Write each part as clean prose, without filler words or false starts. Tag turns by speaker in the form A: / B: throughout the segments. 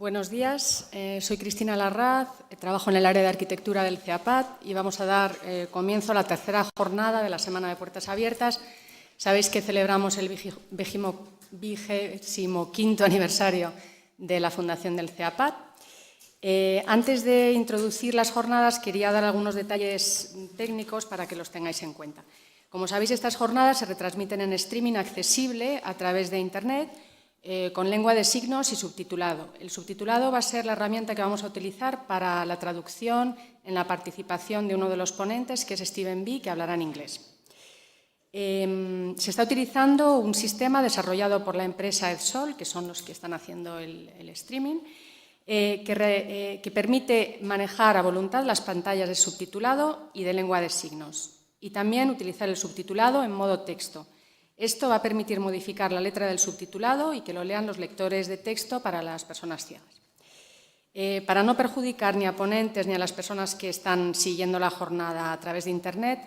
A: Buenos días, soy Cristina Larraz, trabajo en el área de arquitectura del CEAPAT y vamos a dar comienzo a la tercera jornada de la Semana de Puertas Abiertas. Sabéis que celebramos el 25º aniversario de la fundación del CEAPAT. Antes de introducir las jornadas, quería dar algunos detalles técnicos para que los tengáis en cuenta. Como sabéis, estas jornadas se retransmiten en streaming accesible a través de Internet, con lengua de signos y subtitulado. El subtitulado va a ser la herramienta que vamos a utilizar para la traducción en la participación de uno de los ponentes, que es Steven B., que hablará en inglés. Se está utilizando un sistema desarrollado por la empresa Edsol, que son los que están haciendo el streaming, que permite manejar a voluntad las pantallas de subtitulado y de lengua de signos, y también utilizar el subtitulado en modo texto. Esto va a permitir modificar la letra del subtitulado y que lo lean los lectores de texto para las personas ciegas. Para no perjudicar ni a ponentes ni a las personas que están siguiendo la jornada a través de Internet,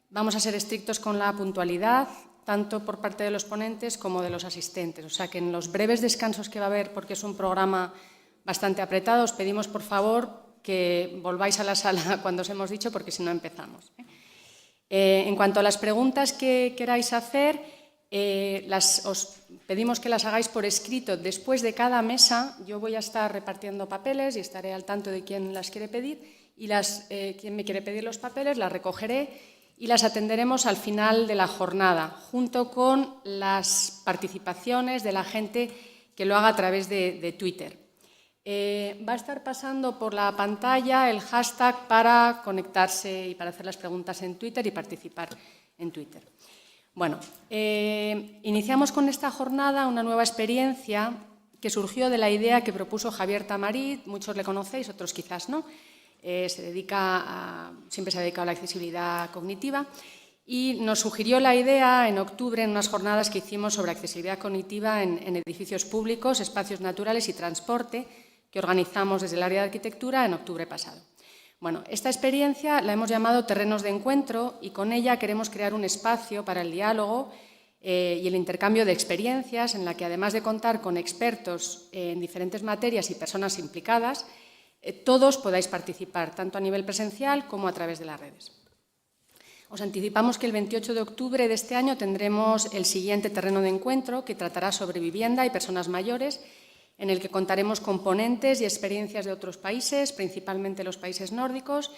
A: vamos a ser estrictos con la puntualidad, tanto por parte de los ponentes como de los asistentes. O sea que en los breves descansos que va a haber, porque es un programa bastante apretado, os pedimos por favor que volváis a la sala cuando os hemos dicho, porque si no empezamos. En cuanto a las preguntas que queráis hacer, os pedimos que las hagáis por escrito después de cada mesa. Yo voy a estar repartiendo papeles y estaré al tanto de quién las quiere pedir y quien me quiere pedir los papeles las recogeré y las atenderemos al final de la jornada, junto con las participaciones de la gente que lo haga a través de Twitter. Va a estar pasando por la pantalla el hashtag para conectarse y para hacer las preguntas en Twitter y participar en Twitter. Bueno, iniciamos con esta jornada una nueva experiencia que surgió de la idea que propuso Javier Tamarit. Muchos le conocéis, otros quizás no. Siempre se ha dedicado a la accesibilidad cognitiva y nos sugirió la idea en octubre en unas jornadas que hicimos sobre accesibilidad cognitiva en edificios públicos, espacios naturales y transporte, que organizamos desde el área de arquitectura en octubre pasado. Bueno, esta experiencia la hemos llamado Terrenos de Encuentro y con ella queremos crear un espacio para el diálogo y el intercambio de experiencias en la que, además de contar con expertos en diferentes materias y personas implicadas, todos podáis participar, tanto a nivel presencial como a través de las redes. Os anticipamos que el 28 de octubre de este año tendremos el siguiente Terreno de Encuentro, que tratará sobre vivienda y personas mayores, en el que contaremos con ponentes y experiencias de otros países, principalmente los países nórdicos,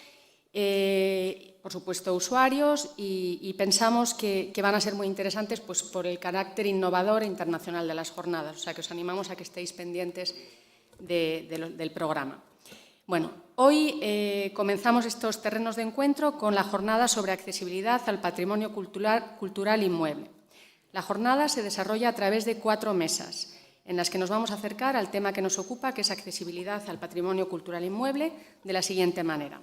A: por supuesto usuarios, y pensamos que van a ser muy interesantes pues, por el carácter innovador e internacional de las jornadas. O sea que os animamos a que estéis pendientes del programa. Bueno, hoy comenzamos estos terrenos de encuentro con la jornada sobre accesibilidad al patrimonio cultural inmueble. La jornada se desarrolla a través de 4 mesas, en las que nos vamos a acercar al tema que nos ocupa, que es accesibilidad al patrimonio cultural inmueble, de la siguiente manera.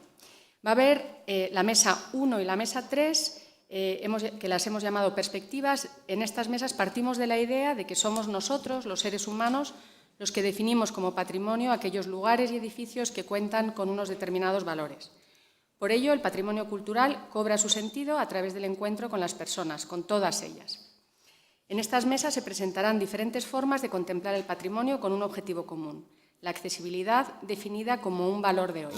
A: Va a haber la mesa 1 y la mesa 3, que las hemos llamado perspectivas. En estas mesas partimos de la idea de que somos nosotros, los seres humanos, los que definimos como patrimonio aquellos lugares y edificios que cuentan con unos determinados valores. Por ello, el patrimonio cultural cobra su sentido a través del encuentro con las personas, con todas ellas. En estas mesas se presentarán diferentes formas de contemplar el patrimonio con un objetivo común, la accesibilidad definida como un valor de hoy.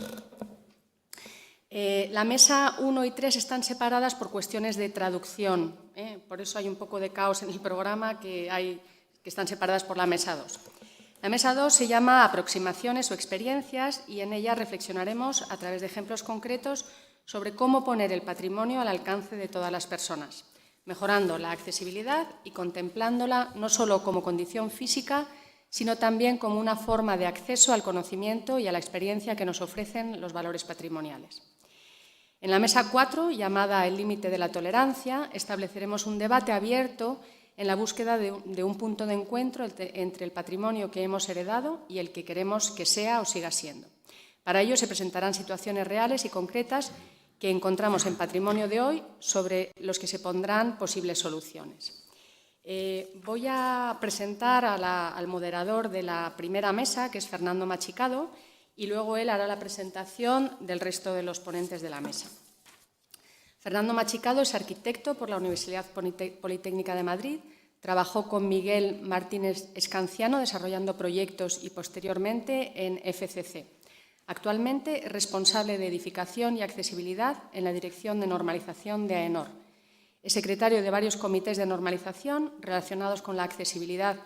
A: La mesa 1 y 3 están separadas por cuestiones de traducción, por eso hay un poco de caos en el programa, que están separadas por la mesa 2. La mesa 2 se llama Aproximaciones o experiencias y en ella reflexionaremos a través de ejemplos concretos sobre cómo poner el patrimonio al alcance de todas las personas, mejorando la accesibilidad y contemplándola no solo como condición física, sino también como una forma de acceso al conocimiento y a la experiencia que nos ofrecen los valores patrimoniales. En la mesa 4, llamada El límite de la tolerancia, estableceremos un debate abierto en la búsqueda de un punto de encuentro entre el patrimonio que hemos heredado y el que queremos que sea o siga siendo. Para ello se presentarán situaciones reales y concretas que encontramos en patrimonio de hoy, sobre los que se pondrán posibles soluciones. Voy a presentar al moderador de la primera mesa, que es Fernando Machicado, y luego él hará la presentación del resto de los ponentes de la mesa. Fernando Machicado es arquitecto por la Universidad Politécnica de Madrid, Trabajó con Miguel Martínez Escanciano desarrollando proyectos y posteriormente en FCC. Actualmente es responsable de edificación y accesibilidad en la Dirección de Normalización de AENOR. Es secretario de varios comités de normalización relacionados con la accesibilidad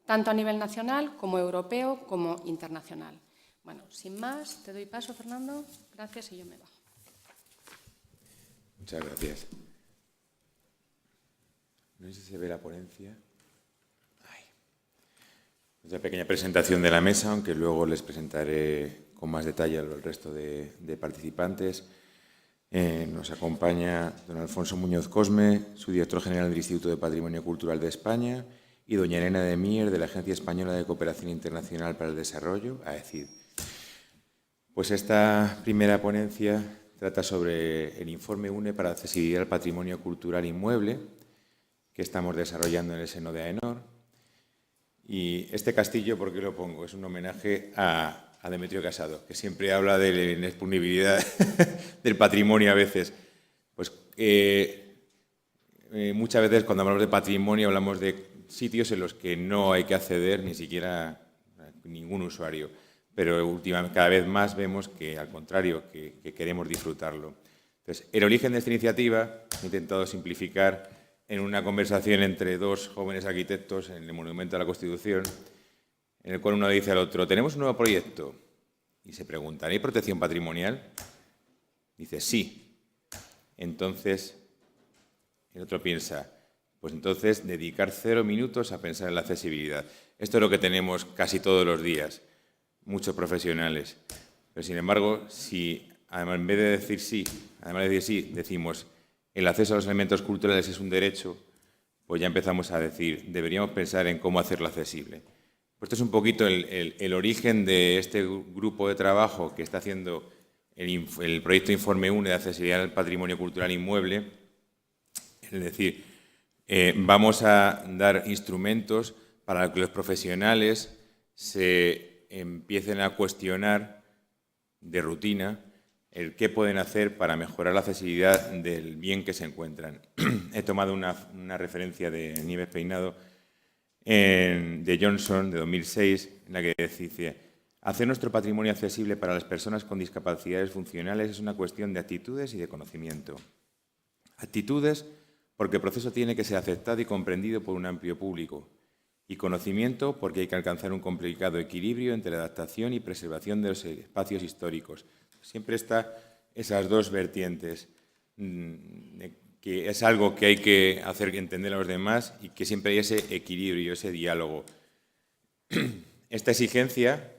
A: tanto a nivel nacional como europeo como internacional. Bueno, sin más, te doy paso, Fernando. Gracias y yo me bajo.
B: Muchas gracias. No sé si se ve la ponencia. Una pequeña presentación de la mesa, aunque luego les presentaré con más detalle al resto de participantes. Nos acompaña don Alfonso Muñoz Cosme, su director general del Instituto de Patrimonio Cultural de España, y doña Elena de Mier, de la Agencia Española de Cooperación Internacional para el Desarrollo, AECID. Pues esta primera ponencia trata sobre el informe UNE para accesibilidad al patrimonio cultural inmueble que estamos desarrollando en el seno de AENOR. Y este castillo, ¿por qué lo pongo? Es un homenaje a Demetrio Casado, que siempre habla de la inexpugnabilidad del patrimonio a veces. Pues muchas veces cuando hablamos de patrimonio hablamos de sitios en los que no hay que acceder ni siquiera ningún usuario. Pero últimamente cada vez más vemos que, al contrario, que queremos disfrutarlo. Entonces, el origen de esta iniciativa he intentado simplificar en una conversación entre dos jóvenes arquitectos en el Monumento a la Constitución, en el cual uno dice al otro, tenemos un nuevo proyecto. Y se preguntan, ¿hay protección patrimonial? Dice, sí. Entonces, el otro piensa, pues entonces dedicar 0 minutos a pensar en la accesibilidad. Esto es lo que tenemos casi todos los días, muchos profesionales. Pero, sin embargo, si además, en vez de decir sí, además de decir sí, decimos el acceso a los elementos culturales es un derecho, pues ya empezamos a decir, deberíamos pensar en cómo hacerlo accesible. Pues esto es un poquito el origen de este grupo de trabajo que está haciendo el proyecto Informe UNE de accesibilidad al patrimonio cultural inmueble. Es decir, vamos a dar instrumentos para que los profesionales se empiecen a cuestionar de rutina el qué pueden hacer para mejorar la accesibilidad del bien que se encuentran. He tomado una referencia de Nieves Peinado de Johnson, de 2006, en la que dice, hacer nuestro patrimonio accesible para las personas con discapacidades funcionales es una cuestión de actitudes y de conocimiento. Actitudes, porque el proceso tiene que ser aceptado y comprendido por un amplio público. Y conocimiento, porque hay que alcanzar un complicado equilibrio entre la adaptación y preservación de los espacios históricos. Siempre está esas dos vertientes, que es algo que hay que hacer entender a los demás y que siempre hay ese equilibrio, ese diálogo. Esta exigencia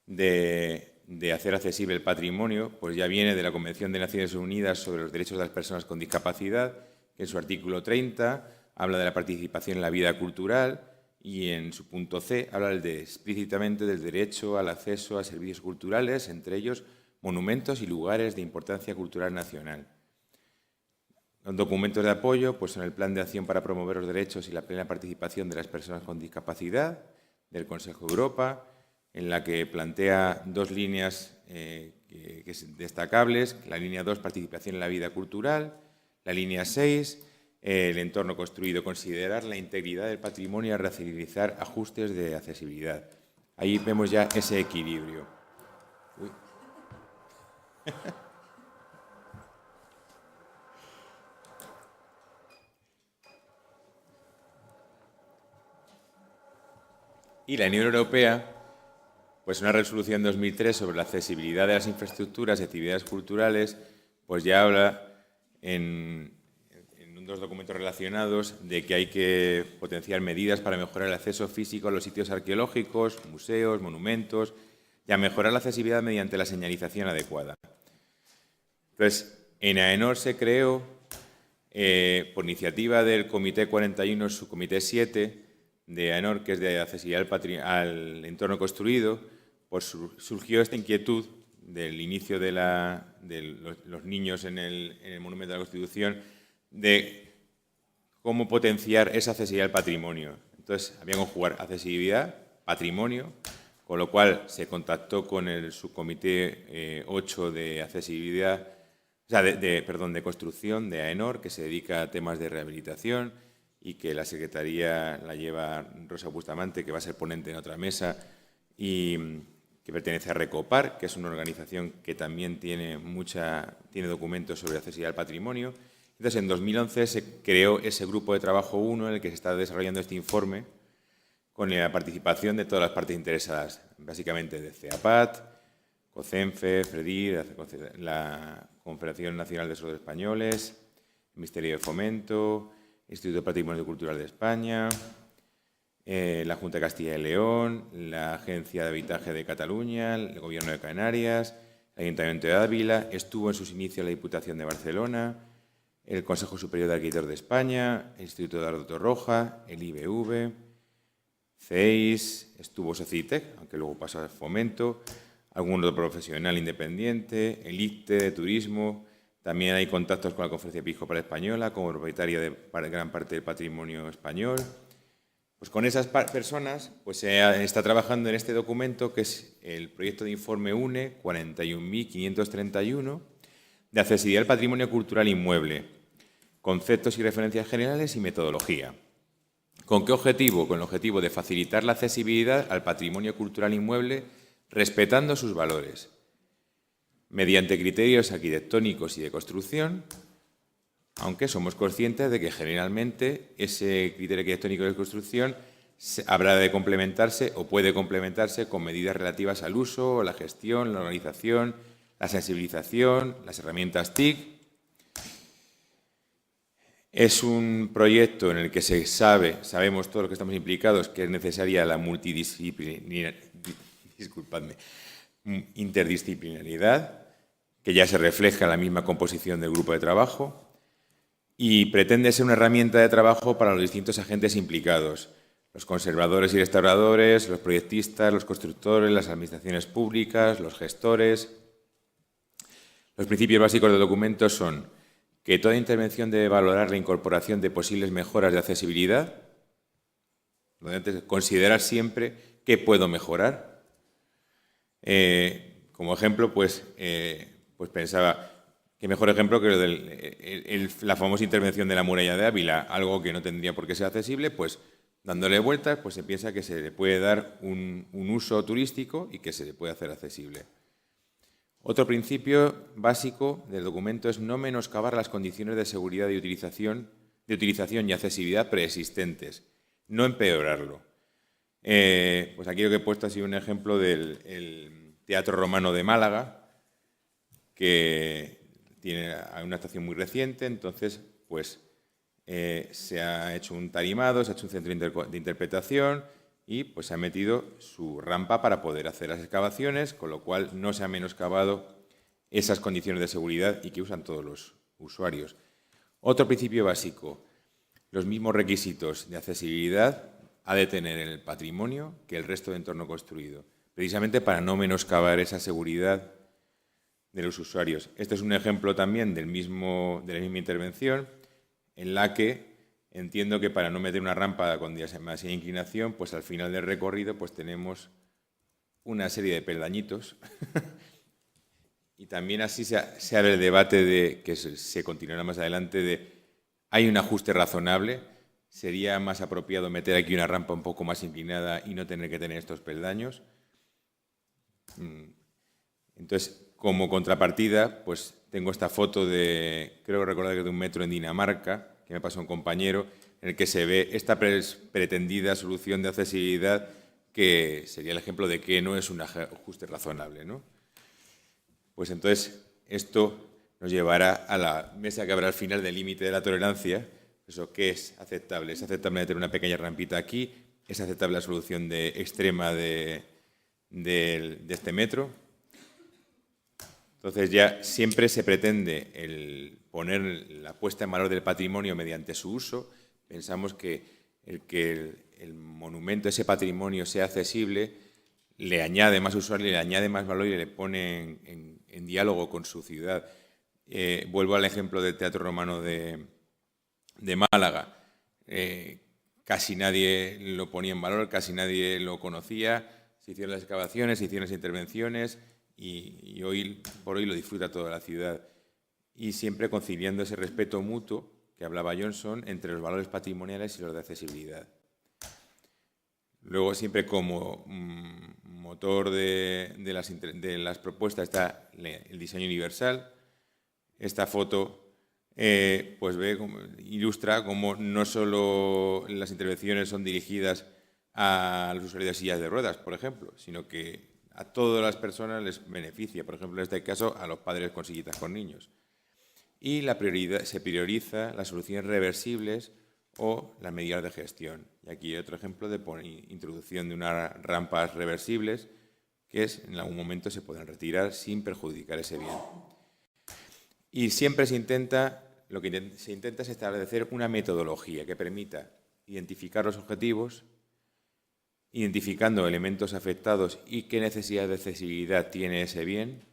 B: de hacer accesible el patrimonio pues ya viene de la Convención de Naciones Unidas sobre los Derechos de las Personas con Discapacidad, que en su artículo 30 habla de la participación en la vida cultural y en su punto C habla explícitamente del derecho al acceso a servicios culturales, entre ellos monumentos y lugares de importancia cultural nacional. Los documentos de apoyo pues, son el Plan de Acción para promover los derechos y la plena participación de las personas con discapacidad del Consejo de Europa, en la que plantea 2 líneas destacables. La línea 2, participación en la vida cultural. La línea 6, el entorno construido, considerar la integridad del patrimonio y racionalizar ajustes de accesibilidad. Ahí vemos ya ese equilibrio. Uy. Y la Unión Europea, pues una resolución 2003 sobre la accesibilidad de las infraestructuras y actividades culturales, pues ya habla en 2 documentos relacionados de que hay que potenciar medidas para mejorar el acceso físico a los sitios arqueológicos, museos, monumentos y a mejorar la accesibilidad mediante la señalización adecuada. Entonces, en AENOR se creó, por iniciativa del Comité 41, Subcomité 7 de AENOR, que es de accesibilidad al entorno construido, pues surgió esta inquietud del inicio de los niños en el Monumento de la Constitución de cómo potenciar esa accesibilidad al patrimonio. Entonces, había que conjugar accesibilidad, patrimonio, con lo cual se contactó con el Subcomité 8 de accesibilidad, o sea, de construcción de AENOR, que se dedica a temas de rehabilitación y que la Secretaría la lleva Rosa Bustamante, que va a ser ponente en otra mesa, y que pertenece a Recopar, que es una organización que también tiene documentos sobre accesibilidad al patrimonio. Entonces, en 2011 se creó ese grupo de trabajo 1 en el que se está desarrollando este informe con la participación de todas las partes interesadas, básicamente de CEAPAT, COCENFE, FREDIR, la Confederación Nacional de Sordos Españoles, el Ministerio de Fomento, Instituto de Patrimonio Cultural de España, la Junta de Castilla y León, la Agencia de Habitaje de Cataluña, el Gobierno de Canarias, el Ayuntamiento de Ávila, estuvo en sus inicios la Diputación de Barcelona, el Consejo Superior de Arquitectos de España, el Instituto de Eduardo Torroja, el IBV, CEIS, estuvo Socitec, aunque luego pasó al Fomento, algún otro profesional independiente, el ICTE de Turismo. También hay contactos con la Conferencia Episcopal Española, como propietaria de gran parte del patrimonio español. Pues con esas personas pues se está trabajando en este documento, que es el proyecto de informe UNE 41.531, de accesibilidad al patrimonio cultural inmueble, conceptos y referencias generales y metodología. ¿Con qué objetivo? Con el objetivo de facilitar la accesibilidad al patrimonio cultural inmueble respetando sus valores, mediante criterios arquitectónicos y de construcción, aunque somos conscientes de que generalmente ese criterio arquitectónico de construcción habrá de complementarse o puede complementarse con medidas relativas al uso, la gestión, la organización, la sensibilización, las herramientas TIC. Es un proyecto en el que sabemos todos los que estamos implicados, que es necesaria la interdisciplinaridad, que ya se refleja en la misma composición del grupo de trabajo, y pretende ser una herramienta de trabajo para los distintos agentes implicados, los conservadores y restauradores, los proyectistas, los constructores, las administraciones públicas, los gestores. Los principios básicos del documento son que toda intervención debe valorar la incorporación de posibles mejoras de accesibilidad, considerar siempre qué puedo mejorar. Como ejemplo, pues pensaba, qué mejor ejemplo que la famosa intervención de la muralla de Ávila, algo que no tendría por qué ser accesible, pues dándole vueltas, pues se piensa que se le puede dar un uso turístico y que se le puede hacer accesible. Otro principio básico del documento es no menoscabar las condiciones de seguridad y utilización y accesibilidad preexistentes, no empeorarlo. Pues aquí lo que he puesto ha sido un ejemplo del Teatro Romano de Málaga, que tiene una estación muy reciente, entonces pues se ha hecho un tarimado, se ha hecho un centro de interpretación y pues se ha metido su rampa para poder hacer las excavaciones, con lo cual no se ha menoscabado esas condiciones de seguridad y que usan todos los usuarios. Otro principio básico, los mismos requisitos de accesibilidad ha de tener el patrimonio que el resto de entorno construido, precisamente para no menoscabar esa seguridad de los usuarios. Este es un ejemplo también de la misma intervención, en la que entiendo que para no meter una rampa con demasiada inclinación, pues al final del recorrido pues tenemos una serie de peldañitos y también así se abre el debate de que se continuará más adelante de hay un ajuste razonable, sería más apropiado meter aquí una rampa un poco más inclinada y no tener que tener estos peldaños. Entonces, como contrapartida, pues tengo esta foto creo recordar que de un metro en Dinamarca, que me pasó un compañero, en el que se ve esta pretendida solución de accesibilidad, que sería el ejemplo de que no es un ajuste razonable, ¿no? Pues entonces, esto nos llevará a la mesa que habrá al final del límite de la tolerancia. Eso, ¿qué es aceptable? ¿Es aceptable meter una pequeña rampita aquí? ¿Es aceptable la solución extrema de este metro? Entonces ya siempre se pretende poner la puesta en valor del patrimonio mediante su uso. Pensamos que el monumento, ese patrimonio, sea accesible, le añade más usuario, le añade más valor y le pone en diálogo con su ciudad. Vuelvo al ejemplo del Teatro Romano de Málaga. Casi nadie lo ponía en valor, casi nadie lo conocía. Se hicieron las excavaciones, se hicieron las intervenciones y hoy por hoy lo disfruta toda la ciudad. Y siempre conciliando ese respeto mutuo que hablaba Johnson entre los valores patrimoniales y los de accesibilidad. Luego, siempre como motor de las propuestas está el diseño universal. Esta foto pues ilustra cómo no solo las intervenciones son dirigidas a los usuarios de sillas de ruedas, por ejemplo, sino que a todas las personas les beneficia, por ejemplo, en este caso, a los padres con sillitas con niños. Y se prioriza las soluciones reversibles o las medidas de gestión. Y aquí hay otro ejemplo de introducción de unas rampas reversibles que en algún momento se pueden retirar sin perjudicar ese bien. Y siempre lo que se intenta es establecer una metodología que permita identificar los objetivos, identificando elementos afectados y qué necesidad de accesibilidad tiene ese bien,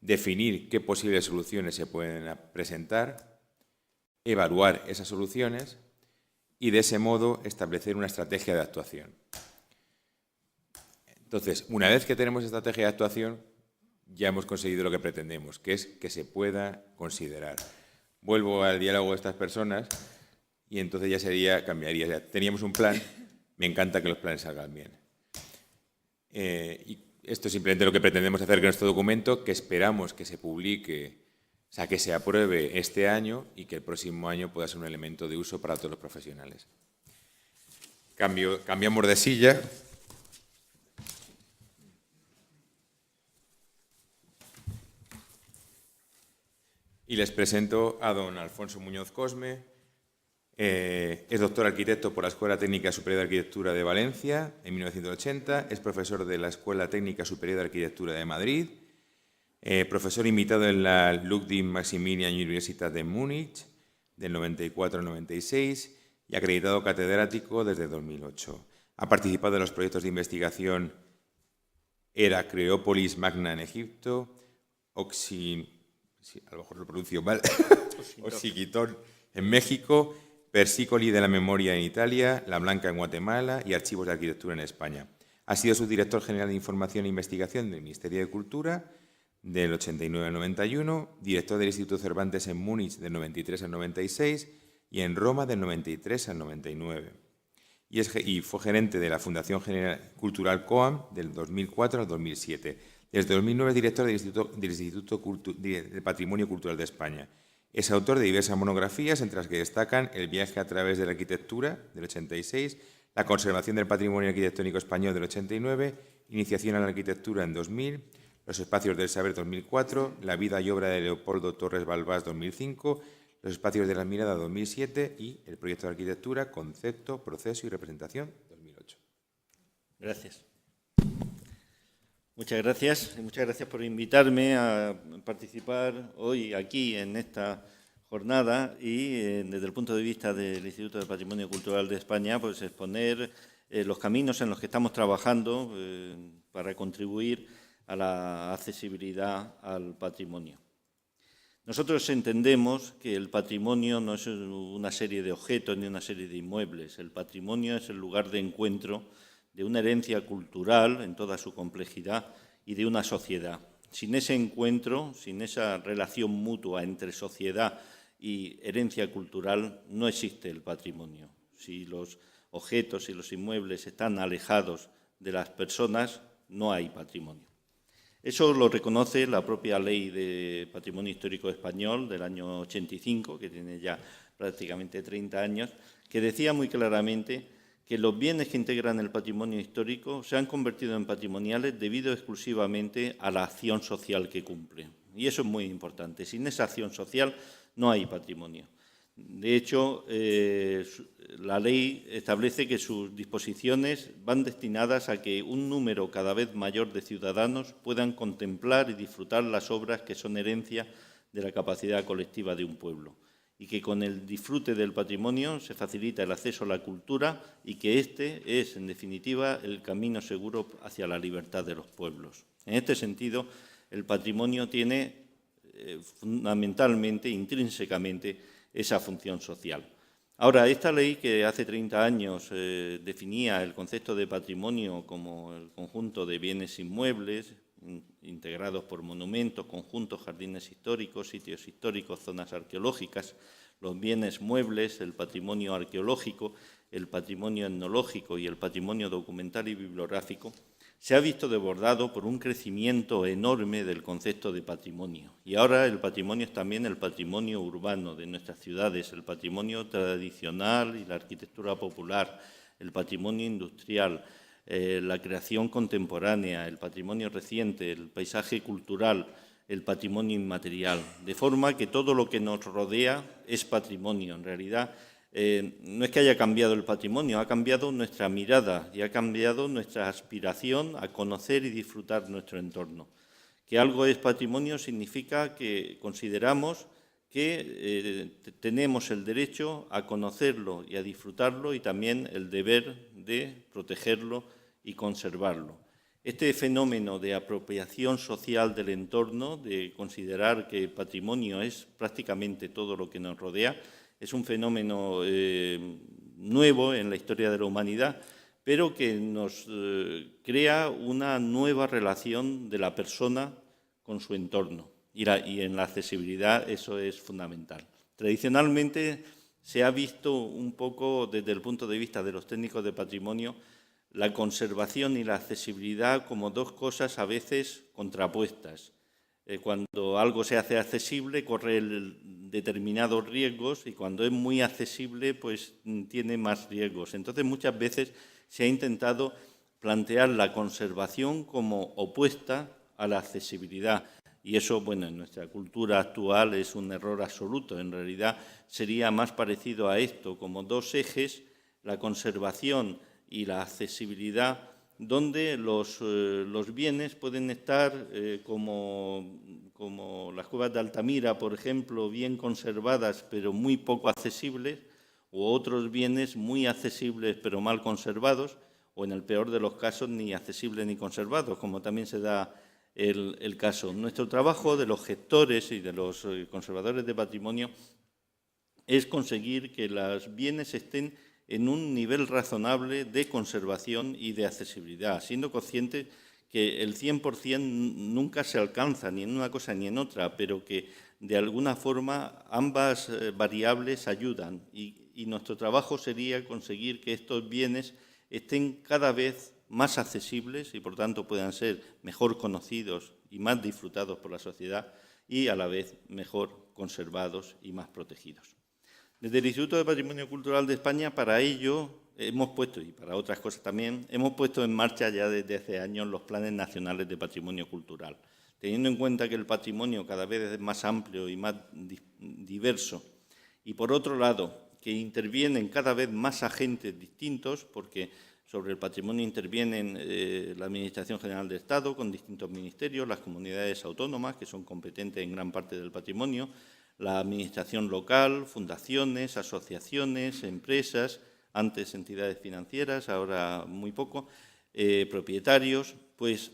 B: definir qué posibles soluciones se pueden presentar, evaluar esas soluciones y de ese modo establecer una estrategia de actuación. Entonces, una vez que tenemos estrategia de actuación, ya hemos conseguido lo que pretendemos, que es que se pueda considerar. Vuelvo al diálogo de estas personas y entonces cambiaría. Ya teníamos un plan, me encanta que los planes salgan bien. Y esto es simplemente lo que pretendemos hacer con nuestro documento, que esperamos que se publique, o sea, que se apruebe este año y que el próximo año pueda ser un elemento de uso para todos los profesionales. Cambiamos de silla. Y les presento a don Alfonso Muñoz Cosme. Es doctor arquitecto por la Escuela Técnica Superior de Arquitectura de Valencia en 1980. Es profesor de la Escuela Técnica Superior de Arquitectura de Madrid. Profesor invitado en la Ludwig-Maximilian Universität de Múnich del 94 al 96 y acreditado catedrático desde 2008. Ha participado en los proyectos de investigación Heracleópolis Magna en Egipto, a lo mejor lo pronuncio mal, Oxyquitón en México, Persícoli de la Memoria en Italia, La Blanca en Guatemala y Archivos de Arquitectura en España. Ha sido subdirector general de Información e Investigación del Ministerio de Cultura del 89 al 91, director del Instituto Cervantes en Múnich del 93 al 96 y en Roma del 93 al 99. Y fue gerente de la Fundación Cultural COAM del 2004 al 2007. Desde 2009 es director del Instituto de Patrimonio Cultural de España. Es autor de diversas monografías, entre las que destacan El viaje a través de la arquitectura, del 86, La conservación del patrimonio arquitectónico español, del 89, Iniciación a la arquitectura, en 2000, Los espacios del saber, 2004, La vida y obra de Leopoldo Torres Balbás, 2005, Los espacios de la mirada, 2007 y El proyecto de arquitectura, concepto, proceso y representación, 2008.
C: Gracias. Muchas gracias y muchas gracias por invitarme a participar hoy aquí en esta jornada y desde el punto de vista del Instituto de Patrimonio Cultural de España, pues exponer los caminos en los que estamos trabajando para contribuir a la accesibilidad al patrimonio. Nosotros entendemos que el patrimonio no es una serie de objetos ni una serie de inmuebles. El patrimonio es el lugar de encuentro de una herencia cultural en toda su complejidad y de una sociedad. Sin ese encuentro, sin esa relación mutua entre sociedad y herencia cultural, no existe el patrimonio. Si los objetos y los inmuebles están alejados de las personas, no hay patrimonio. Eso lo reconoce la propia Ley de Patrimonio Histórico Español del año 85, que tiene ya prácticamente 30 años, que decía muy claramente que los bienes que integran el patrimonio histórico se han convertido en patrimoniales debido exclusivamente a la acción social que cumplen. Y eso es muy importante. Sin esa acción social no hay patrimonio. De hecho, la ley establece que sus disposiciones van destinadas a que un número cada vez mayor de ciudadanos puedan contemplar y disfrutar las obras que son herencia de la capacidad colectiva de un pueblo, y que con el disfrute del patrimonio se facilita el acceso a la cultura y que este es, en definitiva, el camino seguro hacia la libertad de los pueblos. En este sentido, el patrimonio tiene fundamentalmente, intrínsecamente, esa función social. Ahora, esta ley que hace 30 años definía el concepto de patrimonio como el conjunto de bienes inmuebles integrados por monumentos, conjuntos, jardines históricos, sitios históricos, zonas arqueológicas, los bienes muebles, el patrimonio arqueológico, el patrimonio etnológico y el patrimonio documental y bibliográfico, se ha visto desbordado por un crecimiento enorme del concepto de patrimonio. Y ahora el patrimonio es también el patrimonio urbano de nuestras ciudades, el patrimonio tradicional y la arquitectura popular, el patrimonio industrial, la creación contemporánea, el patrimonio reciente, el paisaje cultural, el patrimonio inmaterial. De forma que todo lo que nos rodea es patrimonio. En realidad, no es que haya cambiado el patrimonio, ha cambiado nuestra mirada y ha cambiado nuestra aspiración a conocer y disfrutar nuestro entorno. Que algo es patrimonio significa que consideramos que tenemos el derecho a conocerlo y a disfrutarlo y también el deber de protegerlo y conservarlo. Este fenómeno de apropiación social del entorno, de considerar que patrimonio es prácticamente todo lo que nos rodea, es un fenómeno nuevo en la historia de la humanidad, pero que nos crea una nueva relación de la persona con su entorno. Y en la accesibilidad eso es fundamental. Tradicionalmente se ha visto un poco desde el punto de vista de los técnicos de patrimonio la conservación y la accesibilidad como dos cosas a veces contrapuestas. Cuando algo se hace accesible corre determinados riesgos y cuando es muy accesible pues tiene más riesgos. Entonces muchas veces se ha intentado plantear la conservación como opuesta a la accesibilidad. Y eso, bueno, en nuestra cultura actual es un error absoluto. En realidad sería más parecido a esto, como dos ejes, la conservación y la accesibilidad, donde los bienes pueden estar como las cuevas de Altamira, por ejemplo, bien conservadas pero muy poco accesibles, o otros bienes muy accesibles pero mal conservados, o en el peor de los casos ni accesibles ni conservados, como también se da el caso. Nuestro trabajo de los gestores y de los conservadores de patrimonio es conseguir que los bienes estén en un nivel razonable de conservación y de accesibilidad, siendo conscientes que el 100% nunca se alcanza ni en una cosa ni en otra, pero que de alguna forma ambas variables ayudan y nuestro trabajo sería conseguir que estos bienes estén cada vez más accesibles y por tanto puedan ser mejor conocidos y más disfrutados por la sociedad y a la vez mejor conservados y más protegidos. Desde el Instituto de Patrimonio Cultural de España, para ello hemos puesto, y para otras cosas también, hemos puesto en marcha ya desde hace años los planes nacionales de patrimonio cultural. Teniendo en cuenta que el patrimonio cada vez es más amplio y más diverso, y por otro lado, que intervienen cada vez más agentes distintos, porque sobre el patrimonio intervienen la Administración General del Estado, con distintos ministerios, las comunidades autónomas, que son competentes en gran parte del patrimonio, la administración local, fundaciones, asociaciones, empresas, antes entidades financieras, ahora muy poco, propietarios, pues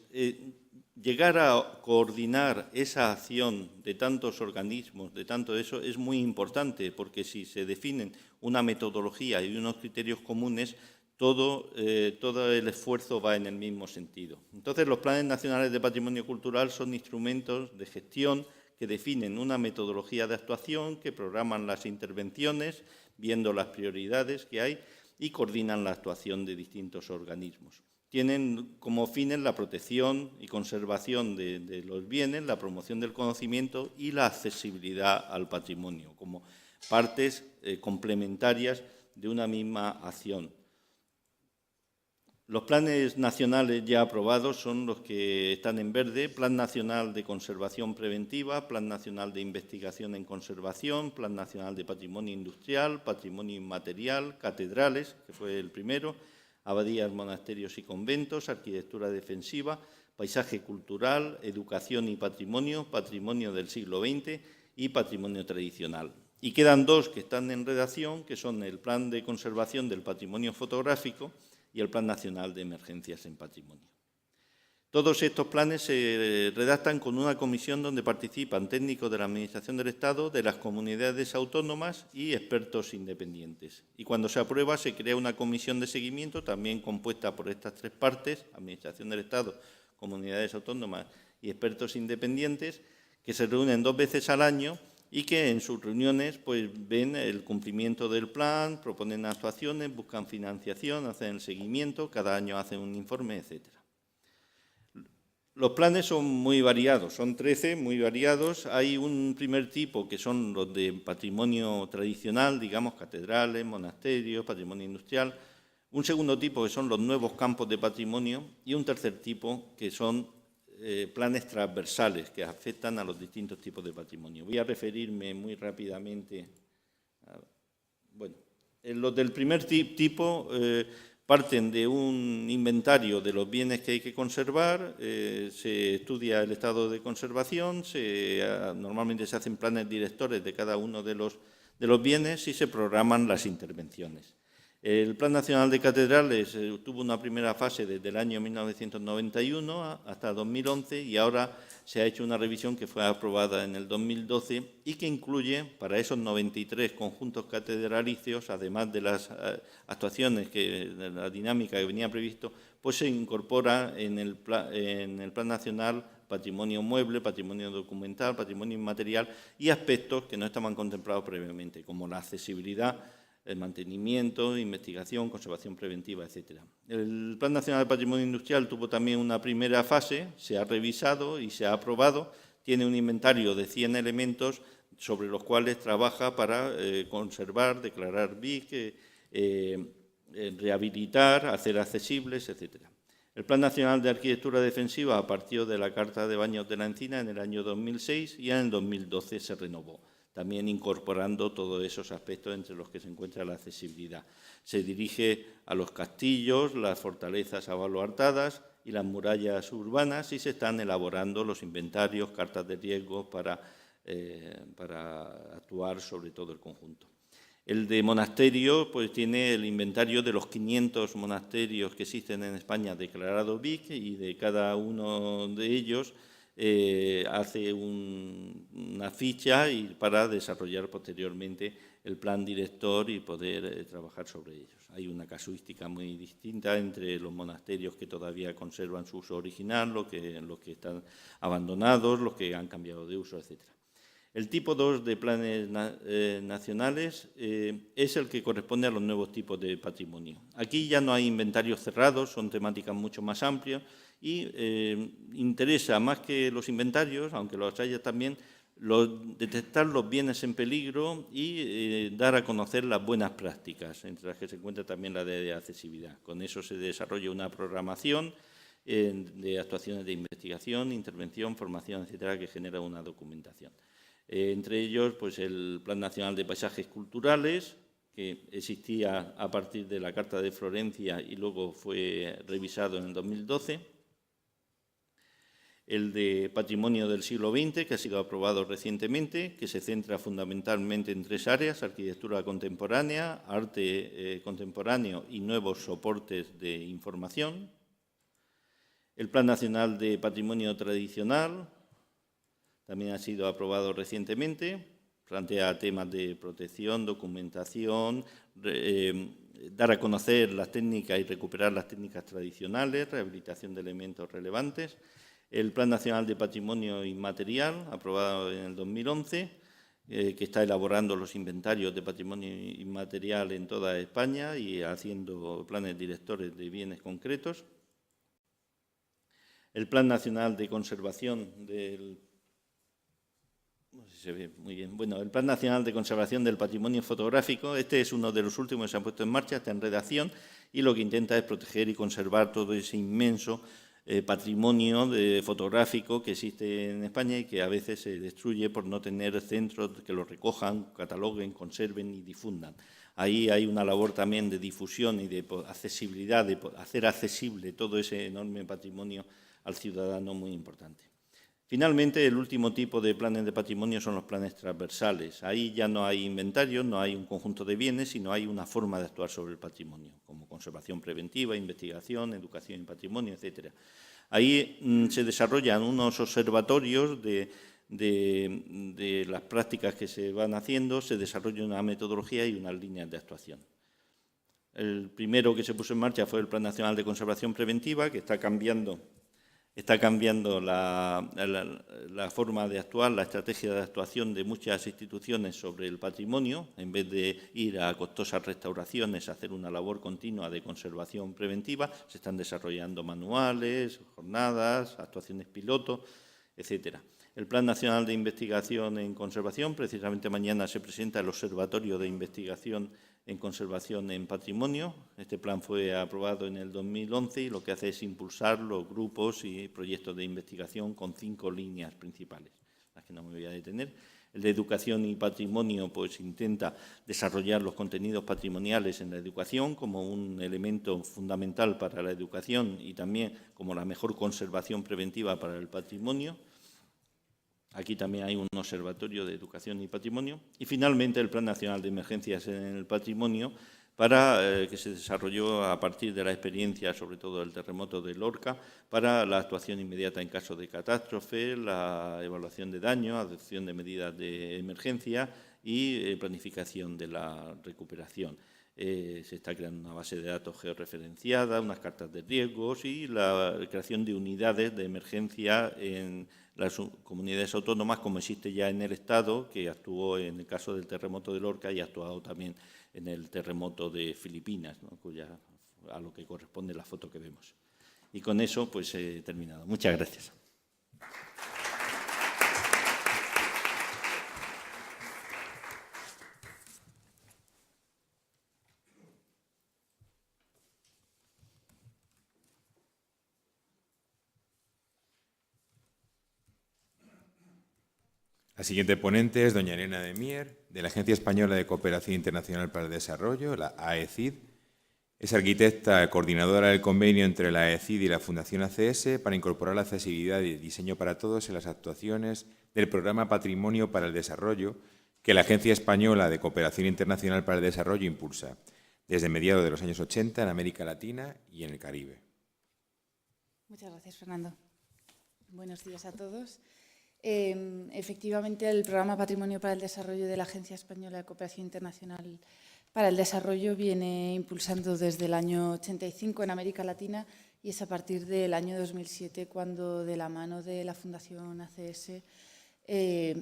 C: llegar a coordinar esa acción de tantos organismos, de tanto eso, es muy importante, porque si se definen una metodología y unos criterios comunes, todo el esfuerzo va en el mismo sentido. Entonces, los planes nacionales de patrimonio cultural son instrumentos de gestión que definen una metodología de actuación, que programan las intervenciones, viendo las prioridades que hay, y coordinan la actuación de distintos organismos. Tienen como fines la protección y conservación de los bienes, la promoción del conocimiento y la accesibilidad al patrimonio, como partes complementarias de una misma acción. Los planes nacionales ya aprobados son los que están en verde: Plan Nacional de Conservación Preventiva, Plan Nacional de Investigación en Conservación, Plan Nacional de Patrimonio Industrial, Patrimonio Inmaterial, Catedrales, que fue el primero, Abadías, Monasterios y Conventos, Arquitectura Defensiva, Paisaje Cultural, Educación y Patrimonio, Patrimonio del siglo XX y Patrimonio Tradicional. Y quedan dos que están en redacción, que son el Plan de Conservación del Patrimonio Fotográfico y el Plan Nacional de Emergencias en Patrimonio. Todos estos planes se redactan con una comisión donde participan técnicos de la Administración del Estado, de las comunidades autónomas y expertos independientes. Y cuando se aprueba se crea una comisión de seguimiento, también compuesta por estas tres partes: Administración del Estado, comunidades autónomas y expertos independientes, que se reúnen 2 veces al año y que en sus reuniones pues, ven el cumplimiento del plan, proponen actuaciones, buscan financiación, hacen el seguimiento, cada año hacen un informe, etcétera. Los planes son muy variados, son 13, muy variados. Hay un primer tipo que son los de patrimonio tradicional, digamos, catedrales, monasterios, patrimonio industrial. Un segundo tipo que son los nuevos campos de patrimonio y un tercer tipo que son planes transversales que afectan a los distintos tipos de patrimonio. Voy a referirme muy rápidamente a, bueno, los del primer tipo parten de un inventario de los bienes que hay que conservar, se estudia el estado de conservación, normalmente se hacen planes directores de cada uno de los bienes y se programan las intervenciones. El Plan Nacional de Catedrales tuvo una primera fase desde el año 1991 hasta 2011 y ahora se ha hecho una revisión que fue aprobada en el 2012 y que incluye para esos 93 conjuntos catedralicios, además de las actuaciones, de la dinámica que venía previsto, pues se incorpora en el Plan Nacional patrimonio mueble, patrimonio documental, patrimonio inmaterial y aspectos que no estaban contemplados previamente, como la accesibilidad, el mantenimiento, investigación, conservación preventiva, etc. El Plan Nacional de Patrimonio Industrial tuvo también una primera fase, se ha revisado y se ha aprobado, tiene un inventario de 100 elementos sobre los cuales trabaja para conservar, declarar BIC, rehabilitar, hacer accesibles, etc. El Plan Nacional de Arquitectura Defensiva partió de la Carta de Baños de la Encina en el año 2006 y en el 2012 se renovó, también incorporando todos esos aspectos entre los que se encuentra la accesibilidad. Se dirige a los castillos, las fortalezas abaluartadas y las murallas urbanas y se están elaborando los inventarios, cartas de riesgo para actuar sobre todo el conjunto. El de monasterio pues, tiene el inventario de los 500 monasterios que existen en España declarados BIC y de cada uno de ellos hace una ficha para desarrollar posteriormente el plan director y poder trabajar sobre ellos. Hay una casuística muy distinta entre los monasterios que todavía conservan su uso original, los que están abandonados, los que han cambiado de uso, etc. El tipo 2 de planes nacionales es el que corresponde a los nuevos tipos de patrimonio. Aquí ya no hay inventarios cerrados, son temáticas mucho más amplias y interesa más que los inventarios, aunque los haya también, detectar los bienes en peligro y dar a conocer las buenas prácticas, entre las que se encuentra también la de accesibilidad. Con eso se desarrolla una programación de actuaciones de investigación, intervención, formación, etcétera, que genera una documentación. Entre ellos, pues el Plan Nacional de Paisajes Culturales, que existía a partir de la Carta de Florencia y luego fue revisado en el 2012. El de Patrimonio del siglo XX, que ha sido aprobado recientemente, que se centra fundamentalmente en 3 áreas: arquitectura contemporánea, arte contemporáneo y nuevos soportes de información. El Plan Nacional de Patrimonio Tradicional también ha sido aprobado recientemente, plantea temas de protección, documentación, dar a conocer las técnicas y recuperar las técnicas tradicionales, rehabilitación de elementos relevantes. El Plan Nacional de Patrimonio Inmaterial, aprobado en el 2011, que está elaborando los inventarios de patrimonio inmaterial en toda España y haciendo planes directores de bienes concretos. El Plan Nacional de Conservación del... No sé si se ve muy bien. Bueno, el Plan Nacional de Conservación del Patrimonio Fotográfico, este es uno de los últimos que se han puesto en marcha, está en redacción y lo que intenta es proteger y conservar todo ese inmenso patrimonio fotográfico que existe en España y que a veces se destruye por no tener centros que lo recojan, cataloguen, conserven y difundan. Ahí hay una labor también de difusión y de accesibilidad, de hacer accesible todo ese enorme patrimonio al ciudadano muy importante. Finalmente, el último tipo de planes de patrimonio son los planes transversales. Ahí ya no hay inventarios, no hay un conjunto de bienes, sino hay una forma de actuar sobre el patrimonio, como conservación preventiva, investigación, educación y patrimonio, etc. Ahí se desarrollan unos observatorios de las prácticas que se van haciendo, se desarrolla una metodología y unas líneas de actuación. El primero que se puso en marcha fue el Plan Nacional de Conservación Preventiva, que está cambiando Está cambiando la forma de actuar, la estrategia de actuación de muchas instituciones sobre el patrimonio. En vez de ir a costosas restauraciones, hacer una labor continua de conservación preventiva, se están desarrollando manuales, jornadas, actuaciones piloto, etcétera. El Plan Nacional de Investigación en Conservación, precisamente mañana se presenta el Observatorio de Investigación en Conservación en Patrimonio. Este plan fue aprobado en el 2011 y lo que hace es impulsar los grupos y proyectos de investigación con 5 líneas principales, las que no me voy a detener. El de Educación y Patrimonio pues intenta desarrollar los contenidos patrimoniales en la educación como un elemento fundamental para la educación y también como la mejor conservación preventiva para el patrimonio. Aquí también hay un observatorio de educación y patrimonio. Y finalmente el Plan Nacional de Emergencias en el Patrimonio, que se desarrolló a partir de la experiencia, sobre todo del terremoto de Lorca, para la actuación inmediata en caso de catástrofe, la evaluación de daño, adopción de medidas de emergencia y planificación de la recuperación. Se está creando una base de datos georreferenciada, unas cartas de riesgos y la creación de unidades de emergencia en las comunidades autónomas, como existe ya en el Estado, que actuó en el caso del terremoto de Lorca y ha actuado también en el terremoto de Filipinas, ¿no? A lo que corresponde la foto que vemos. Y con eso pues he terminado. Muchas gracias.
B: La siguiente ponente es doña Elena de Mier, de la Agencia Española de Cooperación Internacional para el Desarrollo, la AECID. Es arquitecta coordinadora del convenio entre la AECID y la Fundación ACS para incorporar la accesibilidad y diseño para todos en las actuaciones del Programa Patrimonio para el Desarrollo que la Agencia Española de Cooperación Internacional para el Desarrollo impulsa desde mediados de los años 80 en América Latina y en el Caribe.
D: Muchas gracias, Fernando. Buenos días a todos. Efectivamente, el Programa Patrimonio para el Desarrollo de la Agencia Española de Cooperación Internacional para el Desarrollo viene impulsando desde el año 85 en América Latina y es a partir del año 2007 cuando, de la mano de la Fundación ACS,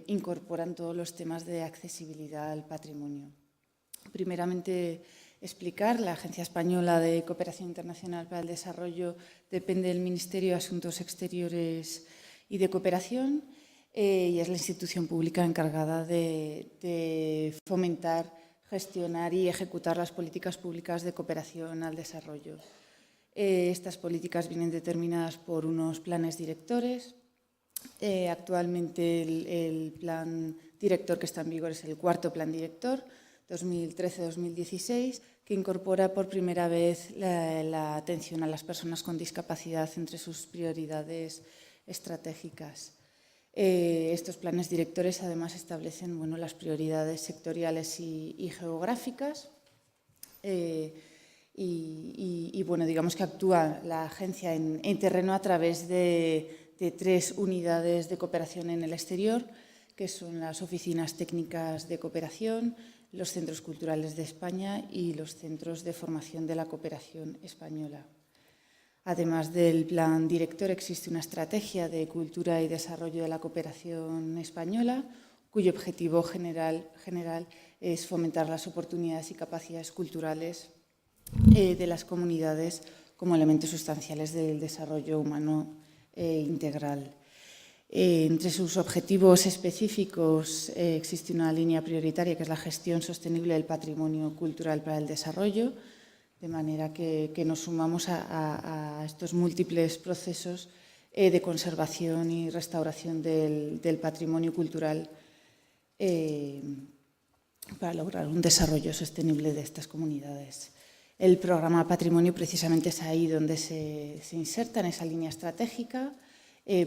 D: incorporan todos los temas de accesibilidad al patrimonio. Primeramente, explicar, la Agencia Española de Cooperación Internacional para el Desarrollo depende del Ministerio de Asuntos Exteriores y de Cooperación y es la institución pública encargada de fomentar, gestionar y ejecutar las políticas públicas de cooperación al desarrollo. Estas políticas vienen determinadas por unos planes directores. Actualmente el plan director que está en vigor es el cuarto plan director, 2013-2016, que incorpora por primera vez la atención a las personas con discapacidad entre sus prioridades estratégicas. Estos planes directores además establecen las prioridades sectoriales y geográficas digamos que actúa la agencia en terreno a través de 3 unidades de cooperación en el exterior, que son las oficinas técnicas de cooperación, los centros culturales de España y los centros de formación de la cooperación española. Además del plan director, existe una estrategia de cultura y desarrollo de la cooperación española, cuyo objetivo general es fomentar las oportunidades y capacidades culturales de las comunidades como elementos sustanciales del desarrollo humano integral. Entre sus objetivos específicos existe una línea prioritaria que es la gestión sostenible del patrimonio cultural para el desarrollo, de manera que nos sumamos a estos múltiples procesos de conservación y restauración del patrimonio cultural para lograr un desarrollo sostenible de estas comunidades. El programa Patrimonio precisamente es ahí donde se inserta en esa línea estratégica,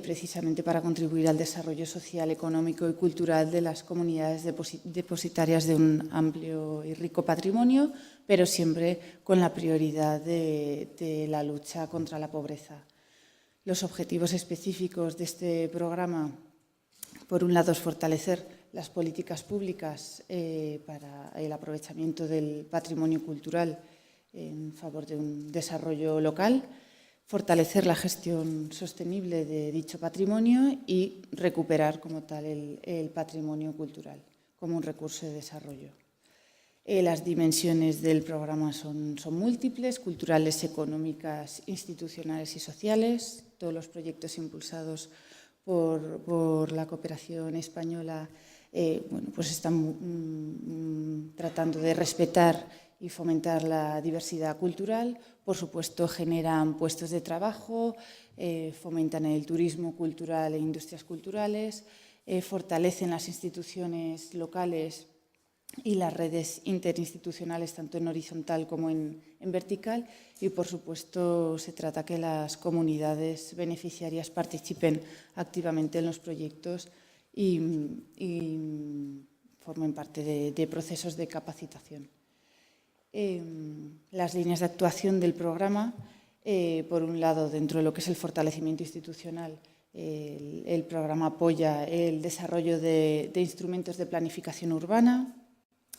D: precisamente para contribuir al desarrollo social, económico y cultural de las comunidades depositarias de un amplio y rico patrimonio, pero siempre con la prioridad de la lucha contra la pobreza. Los objetivos específicos de este programa, por un lado, es fortalecer las políticas públicas para el aprovechamiento del patrimonio cultural en favor de un desarrollo local. fortalecer la gestión sostenible de dicho patrimonio y recuperar como tal el patrimonio cultural como un recurso de desarrollo. Las dimensiones del programa son múltiples: culturales, económicas, institucionales y sociales. Todos los proyectos impulsados por la cooperación española pues están tratando de respetar y fomentar la diversidad cultural. Por supuesto, generan puestos de trabajo, fomentan el turismo cultural e industrias culturales, fortalecen las instituciones locales y las redes interinstitucionales, tanto en horizontal como en vertical, y, por supuesto, se trata que las comunidades beneficiarias participen activamente en los proyectos y formen parte de procesos de capacitación. Las líneas de actuación del programa, por un lado, dentro de lo que es el fortalecimiento institucional, el programa apoya el desarrollo de instrumentos de planificación urbana,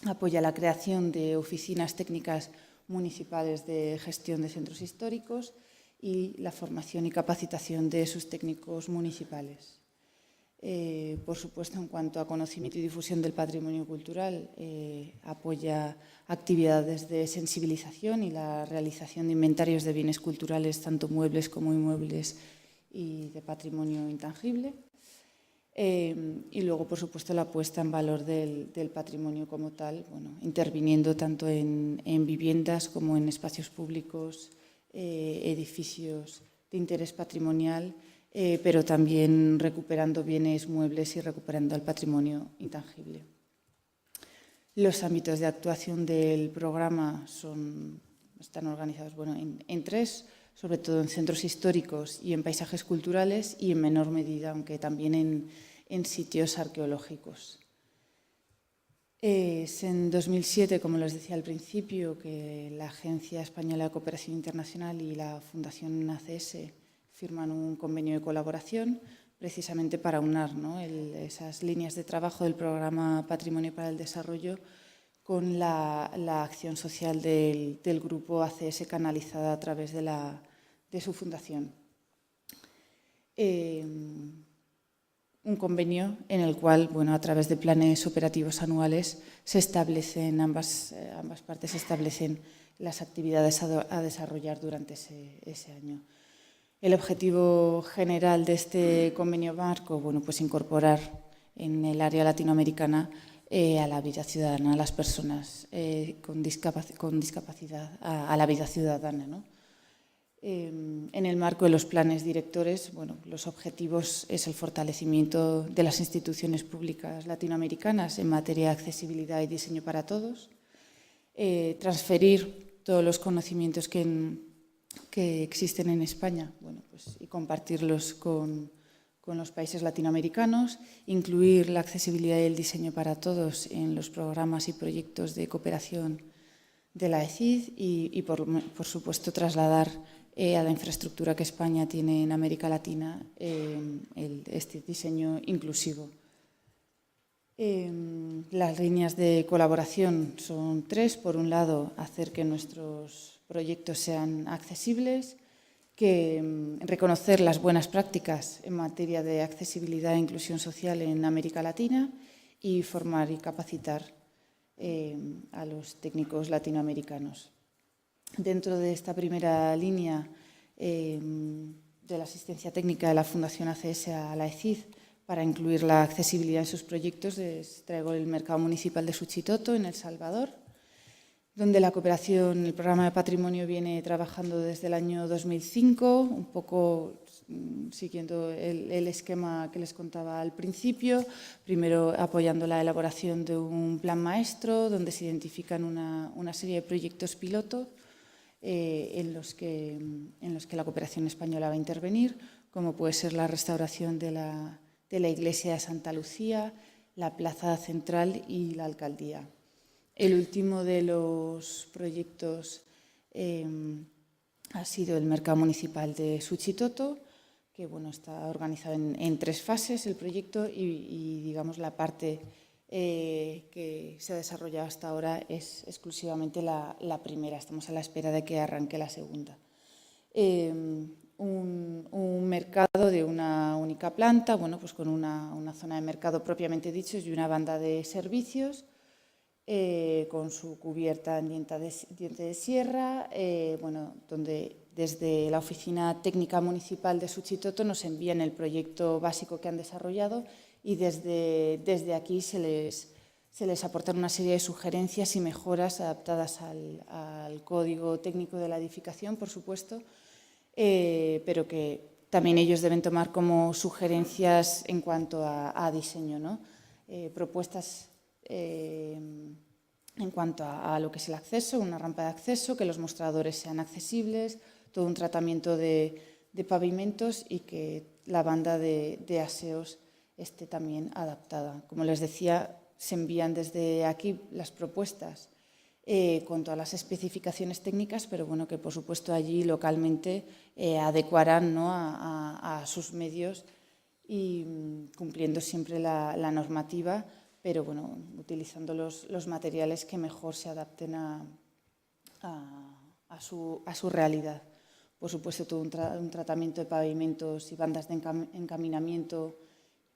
D: apoya la creación de oficinas técnicas municipales de gestión de centros históricos y la formación y capacitación de sus técnicos municipales. Por supuesto, en cuanto a conocimiento y difusión del patrimonio cultural, apoya actividades de sensibilización y la realización de inventarios de bienes culturales, tanto muebles como inmuebles, y de patrimonio intangible. Y luego, por supuesto, la puesta en valor del patrimonio como tal, interviniendo tanto en viviendas como en espacios públicos, edificios de interés patrimonial, pero también recuperando bienes muebles y recuperando el patrimonio intangible. Los ámbitos de actuación del programa están organizados en tres, sobre todo en centros históricos y en paisajes culturales, y en menor medida, aunque también en sitios arqueológicos. Es en 2007, como les decía al principio, que la Agencia Española de Cooperación Internacional y la Fundación ACS firman un convenio de colaboración precisamente para aunar esas líneas de trabajo del programa Patrimonio para el Desarrollo con la acción social del grupo ACS canalizada a través de su fundación. Un convenio en el cual, a través de planes operativos anuales, se establecen, ambas partes establecen las actividades a desarrollar durante ese año. El objetivo general de este convenio marco, pues incorporar en el área latinoamericana a la vida ciudadana, a las personas con discapacidad, a la vida ciudadana, ¿no? En el marco de los planes directores, los objetivos es el fortalecimiento de las instituciones públicas latinoamericanas en materia de accesibilidad y diseño para todos, transferir todos los conocimientos que existen en España, y compartirlos con los países latinoamericanos, incluir la accesibilidad y el diseño para todos en los programas y proyectos de cooperación de la ECID y por supuesto, trasladar a la infraestructura que España tiene en América Latina este diseño inclusivo. Las líneas de colaboración son tres. Por un lado, hacer que nuestros proyectos sean accesibles, reconocer las buenas prácticas en materia de accesibilidad e inclusión social en América Latina y formar y capacitar a los técnicos latinoamericanos. Dentro de esta primera línea de la asistencia técnica de la Fundación ACS a la ECID, para incluir la accesibilidad en sus proyectos, les traigo el mercado municipal de Suchitoto, en El Salvador, donde la cooperación, el programa de patrimonio, viene trabajando desde el año 2005, un poco siguiendo el esquema que les contaba al principio, primero apoyando la elaboración de un plan maestro, donde se identifican una serie de proyectos piloto en los que la cooperación española va a intervenir, como puede ser la restauración de la iglesia de Santa Lucía, la plaza central y la alcaldía. El último de los proyectos ha sido el mercado municipal de Suchitoto, que está organizado en tres fases el proyecto y digamos, la parte que se ha desarrollado hasta ahora es exclusivamente la primera. Estamos a la espera de que arranque la segunda. un mercado de una única planta, bueno, pues con una zona de mercado propiamente dicho y una banda de servicios, con su cubierta en diente de sierra, bueno, donde desde la Oficina Técnica Municipal de Suchitoto nos envían el proyecto básico que han desarrollado y desde aquí se les aportan una serie de sugerencias y mejoras adaptadas al código técnico de la edificación, por supuesto, pero que también ellos deben tomar como sugerencias en cuanto a diseño, ¿no? Propuestas en cuanto a lo que es el acceso, una rampa de acceso, que los mostradores sean accesibles, todo un tratamiento de pavimentos y que la banda de aseos esté también adaptada. Como les decía, se envían desde aquí las propuestas con todas las especificaciones técnicas, pero bueno, que por supuesto allí localmente adecuarán, ¿no?, a sus medios y cumpliendo siempre la normativa, pero bueno, utilizando los materiales que mejor se adapten a su realidad. Por supuesto, todo un tratamiento de pavimentos y bandas de encaminamiento,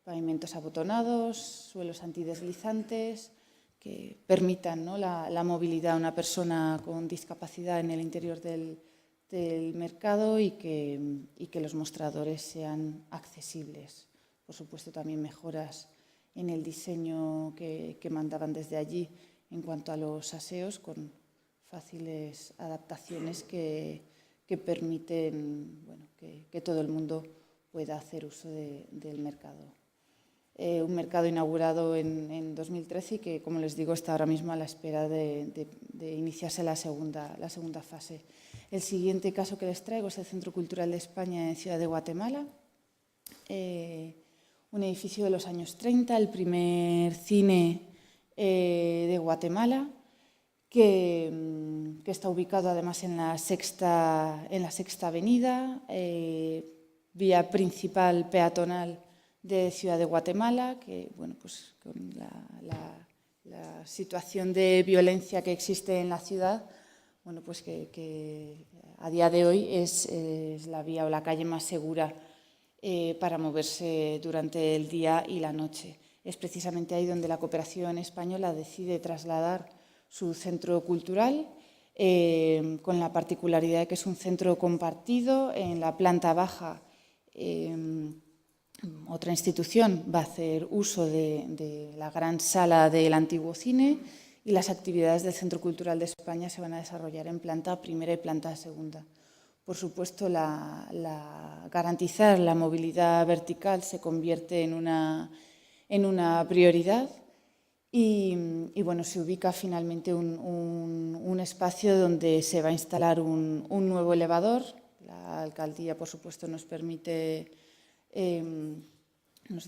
D: pavimentos abotonados, suelos antideslizantes, que permitan, ¿no?, la movilidad a una persona con discapacidad en el interior del mercado y que los mostradores sean accesibles. Por supuesto, también mejoras en el diseño que mandaban desde allí en cuanto a los aseos, con fáciles adaptaciones que permiten, bueno, que todo el mundo pueda hacer uso del mercado. Un mercado inaugurado en 2013 y que, como les digo, está ahora mismo a la espera de iniciarse la segunda fase. El siguiente caso que les traigo es el Centro Cultural de España en Ciudad de Guatemala. Un edificio de los años 30, el primer cine de Guatemala, que está ubicado además en la Sexta Avenida, vía principal peatonal de Ciudad de Guatemala, que, bueno, pues con la situación de violencia que existe en la ciudad, bueno, pues que a día de hoy es la vía o la calle más segura para moverse durante el día y la noche. Es precisamente ahí donde la Cooperación Española decide trasladar su centro cultural, con la particularidad de que es un centro compartido. En la planta baja, otra institución va a hacer uso de la gran sala del antiguo cine y las actividades del Centro Cultural de España se van a desarrollar en planta primera y planta segunda. Por supuesto, garantizar la movilidad vertical se convierte en una prioridad y bueno, se ubica finalmente un espacio donde se va a instalar un nuevo elevador. La alcaldía, por supuesto, nos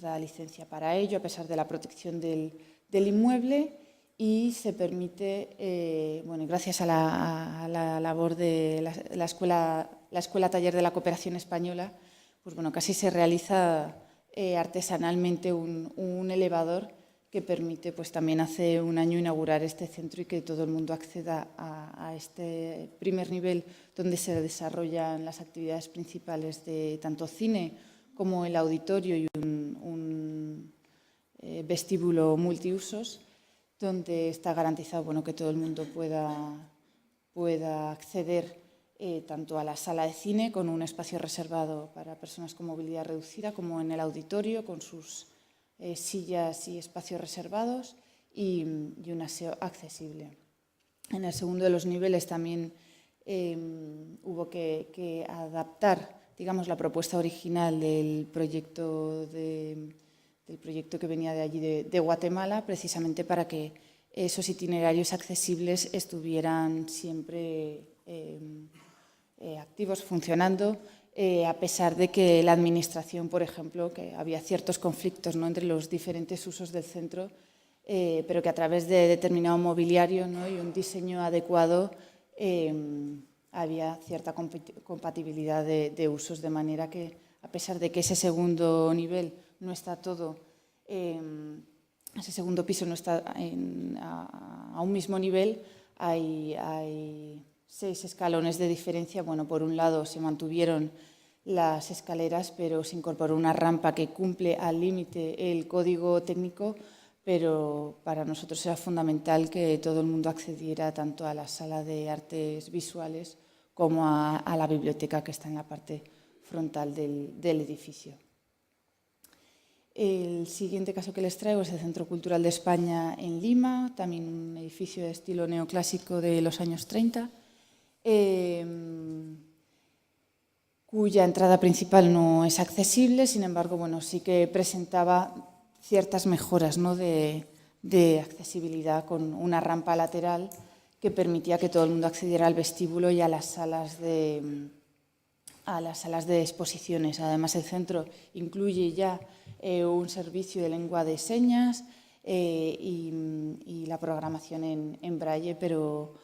D: da licencia para ello, a pesar de la protección del inmueble, y se permite, bueno, gracias a la labor de la Escuela Taller de la Cooperación Española, pues bueno, casi se realiza artesanalmente un elevador que permite, pues también hace un año, inaugurar este centro y que todo el mundo acceda a este primer nivel donde se desarrollan las actividades principales de tanto cine como el auditorio y un vestíbulo multiusos, donde está garantizado, bueno, que todo el mundo pueda acceder tanto a la sala de cine, con un espacio reservado para personas con movilidad reducida, como en el auditorio, con sus sillas y espacios reservados y un aseo accesible. En el segundo de los niveles también hubo que adaptar, digamos, la propuesta original del proyecto que venía de allí, de Guatemala, precisamente para que esos itinerarios accesibles estuvieran siempre activos, funcionando, a pesar de que la Administración, por ejemplo, que había ciertos conflictos, ¿no?, entre los diferentes usos del centro, pero que a través de determinado mobiliario, ¿no?, y un diseño adecuado había cierta compatibilidad de usos, de manera que, a pesar de que ese segundo nivel no está todo, ese segundo piso no está a un mismo nivel, 6 escalones de diferencia. Bueno, por un lado se mantuvieron las escaleras, pero se incorporó una rampa que cumple al límite el código técnico, pero para nosotros era fundamental que todo el mundo accediera tanto a la sala de artes visuales como a la biblioteca que está en la parte frontal del edificio. El siguiente caso que les traigo es el Centro Cultural de España en Lima, también un edificio de estilo neoclásico de los años 30, cuya entrada principal no es accesible, sin embargo, bueno, sí que presentaba ciertas mejoras, ¿no?, de accesibilidad, con una rampa lateral que permitía que todo el mundo accediera al vestíbulo y a las salas de exposiciones. Además, el centro incluye ya un servicio de lengua de señas y la programación en braille, pero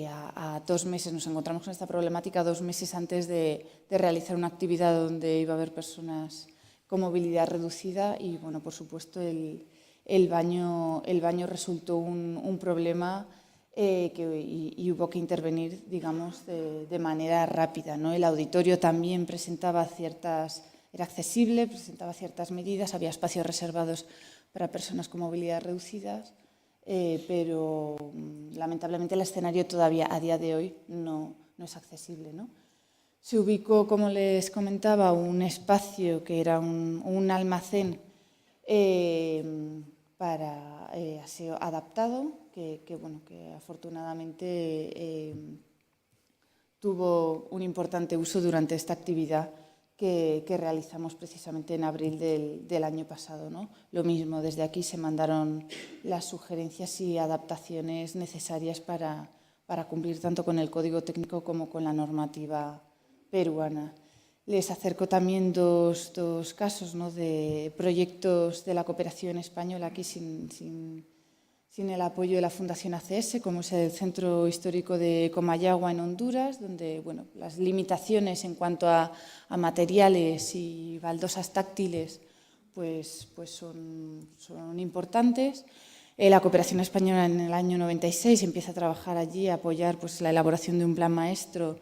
D: a 2 meses nos encontramos con esta problemática, 2 meses antes de realizar una actividad donde iba a haber personas con movilidad reducida y, bueno, por supuesto, el baño resultó un problema y hubo que intervenir, digamos, de manera rápida, ¿no? El auditorio también era accesible, presentaba ciertas medidas, había espacios reservados para personas con movilidad reducidas, pero lamentablemente el escenario todavía a día de hoy no es accesible, ¿no? Se ubicó, como les comentaba, un espacio que era un almacén para aseo adaptado, que afortunadamente tuvo un importante uso durante esta actividad que realizamos precisamente en abril del año pasado, ¿no? Lo mismo, desde aquí se mandaron las sugerencias y adaptaciones necesarias para cumplir tanto con el código técnico como con la normativa peruana. Les acerco también dos casos, ¿no?, de proyectos de la cooperación española aquí sin el apoyo de la Fundación ACS, como es el Centro Histórico de Comayagua en Honduras, donde, bueno, las limitaciones en cuanto a materiales y baldosas táctiles pues son importantes. La cooperación española en el año 96 empieza a trabajar allí, a apoyar pues la elaboración de un plan maestro